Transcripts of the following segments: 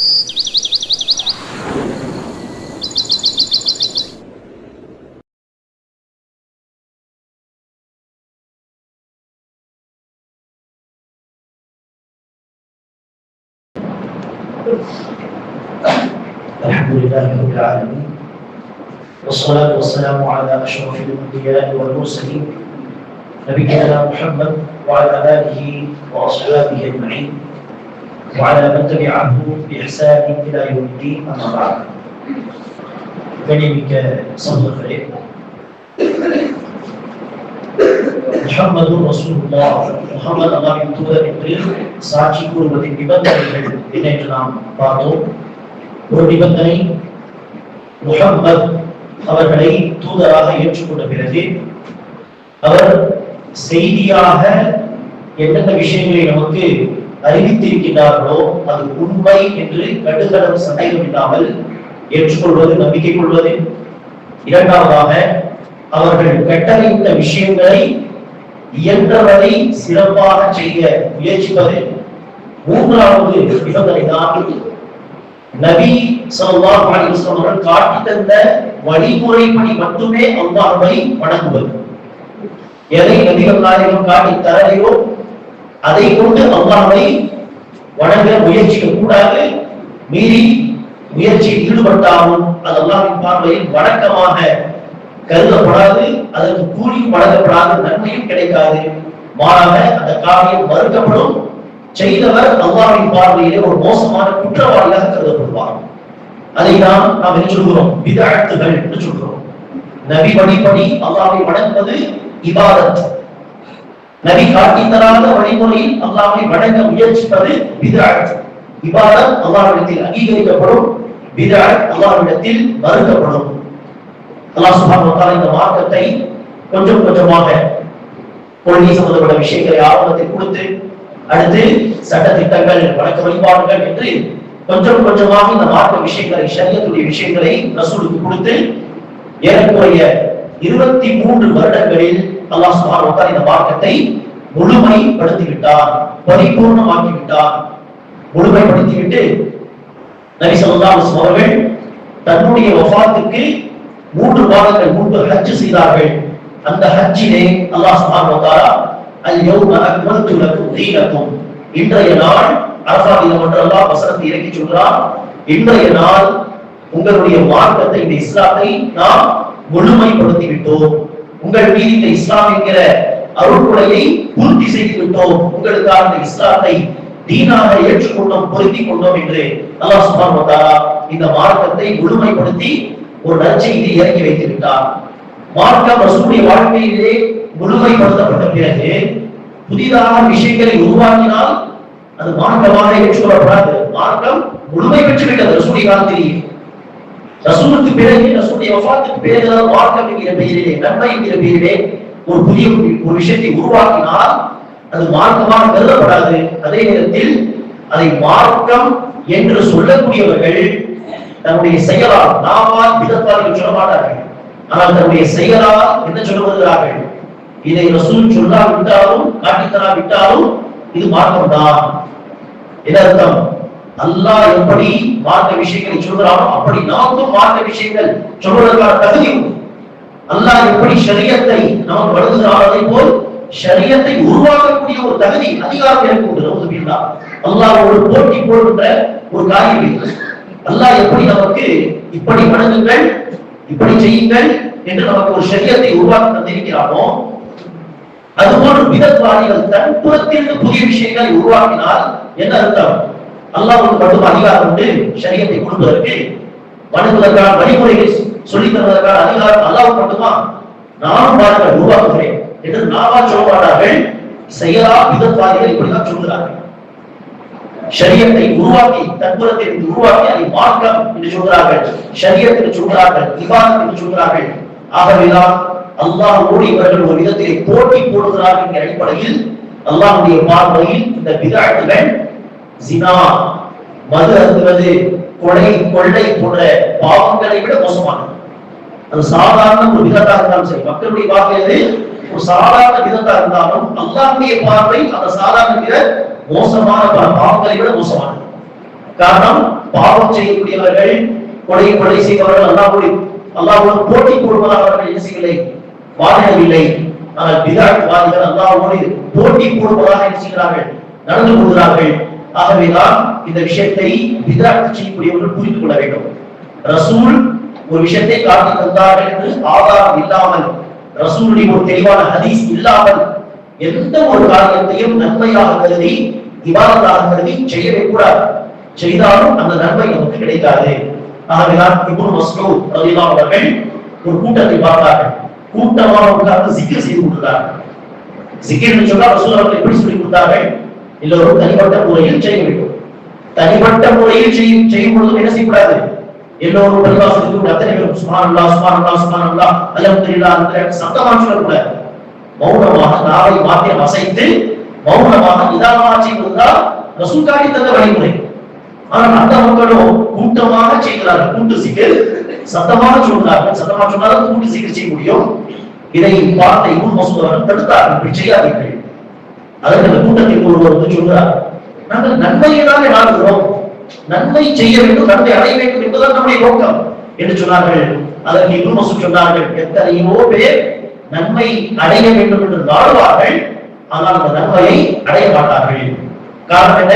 الحمد لله رب العالمين والصلاة والسلام على أشرف الأنبياء والمرسلين نبينا محمد وعلى آله وأصحابه أجمعين وعلى من تبعه بإحسان إلى يوم الدين أما بعد. கண்ணியமிக்க சகோதரர்களே, முஹம்மது ரசூலுல்லாஹ், முஹம்மது அல்லாஹ்வின் தூதர் என்று சாட்சி கூறுவதின் நிபந்தனைகள் என்ன என்று நாம் பார்த்தோம். ஒரு நிபந்தனை, முஹம்மது அவர்களை தூதராக ஏற்றுக்கொண்ட பிறகு அவர் செய்தியாக எந்தெந்த விஷயங்களை நமக்கு அறிவித்திருக்கிறார்களோ அது உண்மை என்று கடுகளவு சந்தேகம் இல்லாமல் ஏற்றுக்கொள்வது, நம்பிக்கை கொள்வது. இரண்டாவதாக, அவர்கள் கட்டளையிட்ட விஷயங்களை இயன்றவரை சிறப்பாக செய்ய முயற்சிப்பது. மூன்றாவது நிபந்தனை தான், நபி ஸல்லல்லாஹு அலைஹி வஸல்லம் அவர்கள் காட்டி தந்த வழிமுறைப்படி மட்டுமே அல்லாஹ்வை வணங்குவது. எதை நபிகள் நாயகம் காட்டி தரலையோ அதை கொண்டு அல்லாஹ்வை வணங்க முயற்சிக்க கூடாது. மீறி முயற்சியில் ஈடுபட்டாலும் அது அல்லாஹ்வின் பார்வையில் வணக்கமாக கருதப்படாது, அதற்கு கூலியும் வழங்கப்படாது, நன்மையும் கிடைக்காது. மாறாக அந்த காரியம் மறுக்கப்படும். செய்தவர் அல்லாஹ்வின் பார்வையிலே ஒரு மோசமான குற்றவாளியாக கருதப்படுவார். அதை நாம் என்ன சொல்கிறோம்? பிதஅத்துகள் என்று சொல்கிறோம். நபி வழிபடி அல்லாஹ்வை வணங்குவது இபாதத். நபி காட்டி தராத வழிமுறையில் அல்லாஹ்வை வணங்க முயற்சிப்பது பிதஅத். இபாதத் அல்லாஹ்விடத்தில் அங்கீகரிக்கப்படும், பிதஅத் அல்லாஹ்விடத்தில் மறுக்கப்படும். அல்லாஹ் சுப்ஹானஹு வ தஆலா இந்த மார்க்கத்தை கொஞ்சம் கொஞ்சமாக கொள்கை சம்பந்தப்பட்ட விஷயங்களை ஆரம்பத்தில் கொடுத்து, அடுத்து சட்ட திட்டங்கள், வழக்க வழிபாடுகள் என்று கொஞ்சம் கொஞ்சமாக இந்த மார்க்க விஷயங்களை, ஷரியத்துடைய விஷயங்களை ரசூலுக்கு கொடுத்து ஏறக்குறைய 23 வருடங்களில் அல்லாஹ் சுப்ஹானஹு வ தஆலா இந்த மார்க்கத்தை முழுமைப்படுத்திவிட்டார், பரிபூர்ணமாக்கிவிட்டார். முழுமைப்படுத்திவிட்டு நபி ஸல்லல்லாஹு அலைஹி வஸல்லம் அவர்கள் தன்னுடைய வஃபாத்துக்கு 3 மாதங்கள் முன்பு ஹஜ் செய்தார்கள். அந்த ஹஜ்ஜிலே அல்லாஹ் சுப்ஹானஹு வ தஆலா அல்-யௌம அக்மல்து லக்கும் தீனக்கும், இன்றைய நாள், அரஃபா தினம் என்று அல்லாஹ் வசனத்தை இறக்கி சொல்கிறார், இன்றைய நாள் உங்களுடைய மார்க்கத்தை, இந்த இஸ்லாத்தை நாம் முழுமைப்படுத்தி விட்டோம். உங்கள் மீது இந்த இஸ்லாம் என்கிற அருள்கொடையை பூர்த்தி செய்து விட்டோம். உங்களுக்காக இந்த இஸ்லாத்தை தீனாக ஏற்றுக்கொண்டோம், பொருத்திக் கொண்டோம் என்று அல்லாஹ் சுப்ஹானஹு வ தஆலா இந்த மார்க்கத்தை முழுமைப்படுத்தி ஒரு நற்செய்தி இறக்கி வைத்து விட்டார். மார்க்கம் ரசூலுடைய வாழ்க்கையிலே முழுமைப்படுத்தப்பட்ட பிறகு புதிதாக விஷயங்களை உருவாக்கினால் அது மார்க்கமாக ஏற்றுக்கொள்ளப்படாது. மார்க்கம் முழுமை பெற்று விட்டது ரசூலுடைய காலத்திலேயே. ரசூலுக்கு பிறகு, ரசூலுடைய வஃபாத்துக்கு பிறகு மார்க்கம் என்கிற பெயரிலே, நன்மை என்கிற பெயரிலே ஒரு புதிய ஒரு விஷயத்தை உருவாக்கினால் அது மார்க்கமாக கருதப்படாது. அதே நேரத்தில் அதை மார்க்கம் என்று சொல்லக்கூடியவர்கள் தன்னுடைய செயலால், நாவால் பிதத்தால் சொல்ல மாட்டார்கள். ஆனால் தன்னுடைய செயலால் என்ன சொல்ல வருகிறார்கள்? இதை ரசூல் சொல்லாவிட்டாலும், காட்டித்தராவிட்டாலும் இது மார்க்கம் தான். என்ன அர்த்தம்? அல்லாஹ் எப்படி மார்க்க விஷயங்களை சொல்கிறானோ அப்படி நமக்கும் மார்க்க விஷயங்கள் சொல்வதற்கான தகுதி உண்டு. அல்லாஹ் எப்படி ஷரியத்தை நமக்கு வழங்குகிறானோ அதே போல் ஷரியத்தை உருவாக்கக்கூடிய ஒரு தகுதி, அதிகாரம் எனக்கு உண்டு. நவுதுபில்லாஹ். அல்லாஹ்வோடு போட்டி போடுகின்ற ஒரு காரியம் இல்லை. அல்லாஹ் எப்படி நமக்கு இப்படி வணங்குங்கள், இப்படி செய்யுங்கள் என்று நமக்கு ஒரு ஷரியத்தை உருவாக்கி தந்திருக்கிறானோ, அதுபோன்று பிதத்வாதிகள் தன் புறத்திலிருந்து புதிய விஷயங்களை உருவாக்கினால் என்ன அர்த்தம்? அல்லாஹ்வுக்கு மட்டும் அதிகாரம் உண்டு ஷரியத்தை கொடுப்பதற்கு, வணங்குவதற்கான வழிமுறைகளை சொல்லித் தருவதற்கான அதிகாரம் அல்லாஹ்வுக்கு மட்டுமா? நான் பாருங்கள் உருவாக்குகிறேன் என்று நாவால் சொல்ல மாட்டார்கள். செயலா பிதத்வாதிகள் இப்படிதான் சொல்கிறார்கள். ஷரியத்தை உருவாக்கி, தன்புறத்தை உருவாக்கி அதை மார்க்கம் என்று சொல்கிறார்கள், ஷரியத் என்று சொல்கிறார்கள், இபாதத் என்று சொல்கிறார்கள். ஆகவேதான் அல்லாஹ்வோடு இவர்கள் ஒரு விதத்திலே போட்டி போடுகிறார்கள் என்கிற அடிப்படையில் அல்லாஹ்வுடைய பார்வையில் இந்த பிதஅத்துகள், ஜினா, மது அருந்துவது, கொலை, கொள்ளை போன்ற பாவங்களை விட மோசமானது. அது சாதாரண ஒரு விதத்தாக இருந்தாலும் சரி, மக்களுடைய பார்வையிலே ஒரு சாதாரண விதத்தாக இருந்தாலும் அல்லாஹ்வுடைய பார்வை அந்த சாதாரண வித மோசமான பல பாவங்களை விட மோசமானது. காரணம் பாவம் செய்யக்கூடியவர்கள், கொலை செய்பவர்கள் அல்லாஹ்வோடு போட்டி போடுவதாக அவர்கள் என்ன செய்யவில்லை, வாதிடவில்லை. ஆனால் பிதஅத்வாதிகள் அல்லாஹ்வோடு போட்டி போடுவதாக என்ன செய்கிறார்கள், நடந்து கொள்கிறார்கள். ஆகவேதான் இந்த விஷயத்தை பிதஅத் செய்யக்கூடியவர்கள் புரிந்து கொள்ள வேண்டும். ரசூல் ஒரு விஷயத்தை காட்டி தந்தார்கள் என்று ஆதாரம் இல்லாமல், ரசூலுடைய ஒரு தெளிவான ஹதீஸ் இல்லாமல் எந்த ஒரு காரியத்தையும் நன்மையாக கருதி இபாதத்தாக கருதி செய்யவே கூடாது. செய்தாலும் அந்த நன்மை நமக்கு கிடைக்காது. ஆகவேதான் இப்னு மஸ்ஊத் ரலியல்லாஹு அன்ஹு அவர்கள் ஒரு கூட்டத்தை பார்த்தார்கள். கூட்டமாக உட்கார்ந்து ஜிக்ர் செய்து கொண்டிருந்தார்கள். ஜிக்ர் சொன்னா ரசூல் அவர்கள் எப்படி சொல்லி கொடுத்தார்கள், எல்லோரும் தனிப்பட்ட முறையில் செய்ய வேண்டும். தனிப்பட்ட முறையில் செய்யும் பொழுது என்ன செய்யக்கூடாது, எல்லோரும் பரிவாசத்துக்கு அத்தனை பேரும் சுப்ஹானல்லாஹ் சுப்ஹானல்லாஹ் சுப்ஹானல்லாஹ் அல்ஹம்துலில்லாஹ் என்று சத்தமாக சொல்லக்கூடாது. மௌனமாக நாவை மாத்திரம் அசைத்து மௌனமாக நிதானமாக செய்வதுதான் ரசூல் காட்டி தந்த வழிமுறை. ஆனால் அந்த மக்களும் கூட்டமாக செய்கிறார்கள். கூட்டு சிக்கல் சத்தமாக சொல்கிறார்கள். சத்தமாக சொன்னாலும் கூட்டு சிக்கல் செய்ய முடியும். இதை பார்த்த இப்னு மஸ்ஊத் அவர்கள் தடுத்தார்கள், இப்படி செய்யாதீர்கள். அதற்கு அந்த கூட்டத்தில் ஒருவர் வந்து சொல்கிறார், நாங்கள் நன்மையை தானே நாடுகிறோம், நன்மை செய்ய வேண்டும், நன்மை அடைய வேண்டும் என்பதுதான் நம்முடைய நோக்கம் என்று சொன்னார்கள். அதற்கு இப்னு மஸ்ஊத் சொன்னார்கள், எத்தனையோ பேர் நன்மை அடைய வேண்டும் என்று நாடுவார்கள், ஆனால் அந்த நன்மையை அடைய மாட்டார்கள். காரணம் என்ன,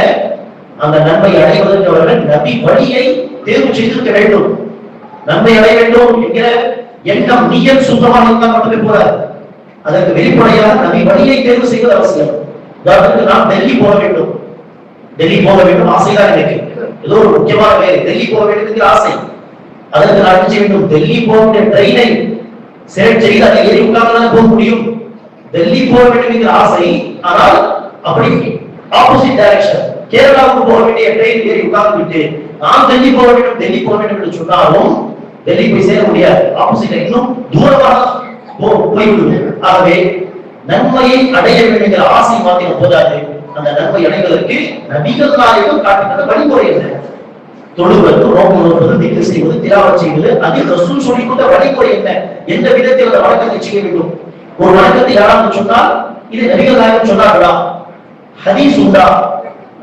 அந்த நன்மை அடைவதற்கு அவர்கள் நபி வழியை தேர்வு செய்திருக்க வேண்டும். நன்மை அடைய வேண்டும் என்கிற எண்ணம் நீயத் சுத்தமாக இருந்தால் மட்டுமே போதாது. அதற்கு வெளிப்படையாக நபி வழியை தேர்வு செய்வது அவசியம். உதாரணத்துக்கு நான் டெல்லி போக வேண்டும், ஆசைதான் எனக்கு, ஏதோ ஒரு முக்கியமான வேலை, டெல்லி போக வேண்டும் என்கிற ஆசை. அதற்கு நான் என்ன செய்ய வேண்டும், டெல்லி போகிற ட்ரெயினை செலக்ட் செய்து அதை ஏறி உட்கார்ந்து போக முடியும். டெல்லி போக வேண்டும் என்கிற ஆசை, ஆனால் அப்படி ஆப்போசிட் டைரக்ஷன் கேரளாவுக்கு போக வேண்டிய ட்ரெயின் ஏறி உட்கார்ந்து விட்டு நான் டெல்லி போக வேண்டும் என்று சொன்னாலும் டெல்லி போய் சேர முடியாது. ஆப்போசிட் இன்னும் தூரமாக போய்விடுவோம். ஆகவே நன்மையை அடைய வேண்டும் என்கிற ஆசை மாத்திரம் போதாது. அந்த நன்மை அடைவதற்கு நபிகள் நாயகம் காட்டுகிற வழிமுறை என்ன, தொழுவது, நோன்பு நோற்பது, திக்ர் செய்வது, திலாவத் செய்வது, அதில் ரசூல் சொல்லிக் கொண்ட வழிமுறை என்ன, எந்த விதத்தில் அந்த வணக்கத்தை செய்ய வேண்டும். ஒரு வணக்கத்தை யாராவது சொன்னால் இது நபிகள் நாயகம் சொன்னார்களா, ஹதீஸ் உண்டா,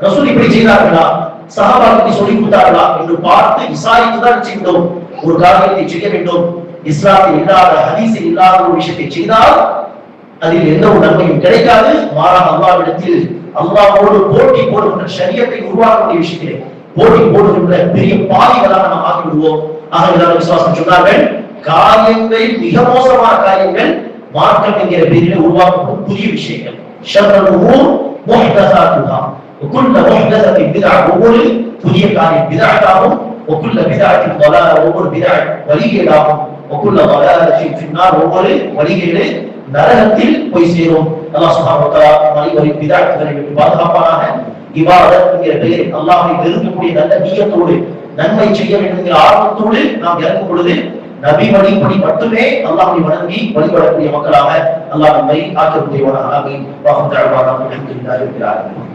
ரசூல் இப்படி செய்தார்களா, சஹாபாக்களுக்கு சொல்லிக் கொடுத்தார்களா என்று பார்த்து விசாரித்துதான் செய்தோம். ஒரு காரியத்தை செய்ய வேண்டும், இஸ்லாத்தில் இல்லாத, ஹதீஸில் இல்லாத ஒரு விஷயத்தை செய்தால் அதில் எந்த ஒரு நன்மையும் கிடைக்காது. மாறாக அல்லாஹ்விடத்தில் அல்லாஹ்வோடு போட்டி போடுகின்ற ஷரியத்தை உருவாக்கக்கூடிய விஷயத்திலே போட்டி போடுகின்ற பெரிய பாவிகளாக நாம் ஆகிவிடுவோம். ஆகவேதான் விசுவாசம் சொன்னார்கள், காரியங்கள் மிக மோசமான காரியங்கள் மார்க்கம் என்கிற பெயரில் உருவாக்கப்படும் புதிய விஷயங்கள். ஷர்ருல் உமூர் முஹ்தஸாத்துஹா வகுல்ல முஹ்தஸத்தின் பித்ஆ, ஒவ்வொரு புதிய காரியம் பித்ஆத்தாகும், வகுல்ல பித்ஆத்தின் ضلالة, ஒவ்வொரு பித்ஆ வழிகேடாகும், வகுல்ல ضلالة ஃபின்னார், ஒவ்வொரு வழிகேடு நரகத்தில் போய் சேரும். அல்லாஹ் சுப்ஹானஹு வ தஆலா வழிவழி பித்ஆத்துகளை விட்டு பாதுகாப்பானாக. இபாதத் என்கிற பெயரில் அல்லாஹ்வை நெருங்கக்கூடிய நல்ல நியத்தோடு நன்மை செய்ய வேண்டும் என்கிற ஆர்வத்தோடு நாம் இறங்கும் பொழுது நபி வழிப்படி மட்டுமே அல்லாஹ்வை வணங்கி வழிபடக்கூடிய மக்களாக அல்லாஹ் நம்மை ஆக்கிரமிப்பானாக. ஆமீன். வாஹ் தஅவானா அல்ஹம்துலில்லாஹி ரப்பில் ஆலமீன்.